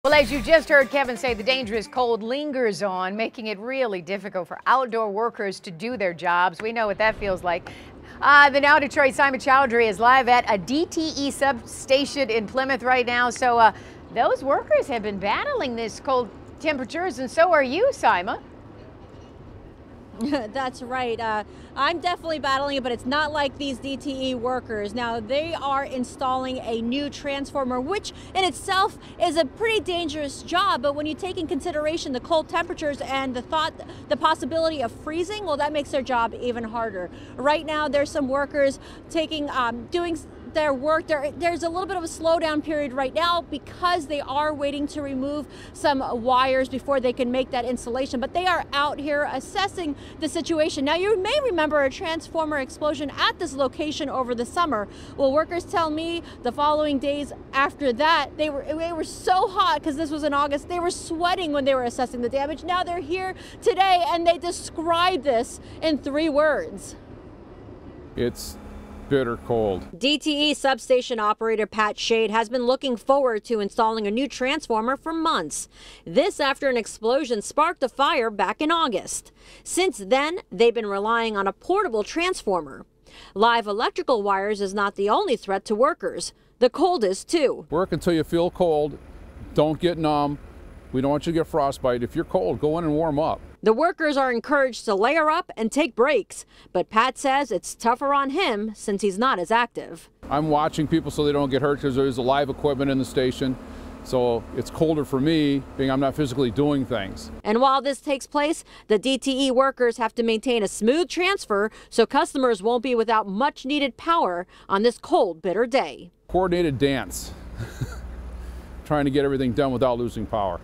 Well, as you just heard Kevin say, the dangerous cold lingers on, making it really difficult for outdoor workers to do their jobs. We know what that feels like. The Now Detroit Simon Chowdhury is live at a DTE substation in Plymouth right now. So those workers have been battling this cold temperatures, and so are you, Simon. That's right. I'm definitely battling it, but it's not like these DTE workers. Now, they are installing a new transformer, which in itself is a pretty dangerous job. But when you take in consideration the cold temperatures and the possibility of freezing, well, that makes their job even harder. Right now, there's some workers doing their work. There's a little bit of a slowdown period right now because they are waiting to remove some wires before they can make that installation, but they are out here assessing the situation. Now, you may remember a transformer explosion at this location over the summer. Well, workers tell me the following days after that, they were so hot because this was in August, they were sweating when they were assessing the damage. Now they're here today and they describe this in 3 words. It's bitter cold. DTE substation operator Pat Shade has been looking forward to installing a new transformer for months. This after an explosion sparked a fire back in August. Since then, they've been relying on a portable transformer. Live electrical wires is not the only threat to workers. The cold is too. Work until you feel cold. Don't get numb. We don't want you to get frostbite. If you're cold, go in and warm up. The workers are encouraged to layer up and take breaks, but Pat says it's tougher on him since he's not as active. I'm watching people so they don't get hurt because there's a live equipment in the station. So it's colder for me, being I'm not physically doing things. And while this takes place, the DTE workers have to maintain a smooth transfer so customers won't be without much needed power on this cold, bitter day. Coordinated dance, trying to get everything done without losing power.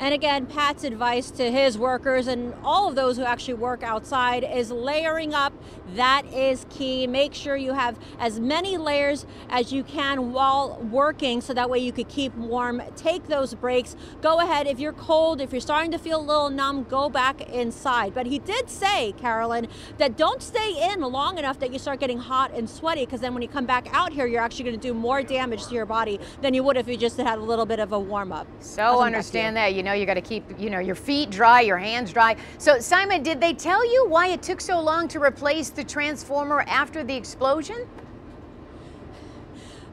And again, Pat's advice to his workers and all of those who actually work outside is layering up. That is key. Make sure you have as many layers as you can while working so that way you could keep warm. Take those breaks. Go ahead. If you're cold, if you're starting to feel a little numb, go back inside. But he did say, Carolyn, that don't stay in long enough that you start getting hot and sweaty, because then when you come back out here, you're actually going to do more damage to your body than you would if you just had a little bit of a warm up. So understand that. You got to keep, your feet dry, your hands dry. So Simon, did they tell you why it took so long to replace the transformer after the explosion?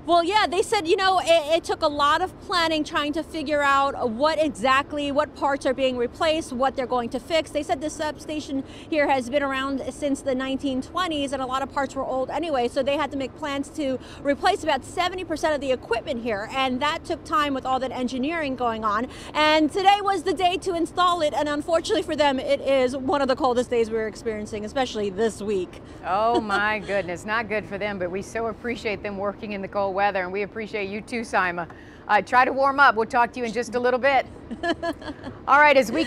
Well, yeah, they said, it took a lot of planning trying to figure out what parts are being replaced, what they're going to fix. They said the substation here has been around since the 1920s and a lot of parts were old anyway, so they had to make plans to replace about 70% of the equipment here, and that took time with all that engineering going on. And today was the day to install it, and unfortunately for them, it is one of the coldest days we're experiencing, especially this week. Oh my goodness, not good for them, but we so appreciate them working in the cold weather, and we appreciate you too, Simon. Try to warm up. We'll talk to you in just a little bit. All right, as we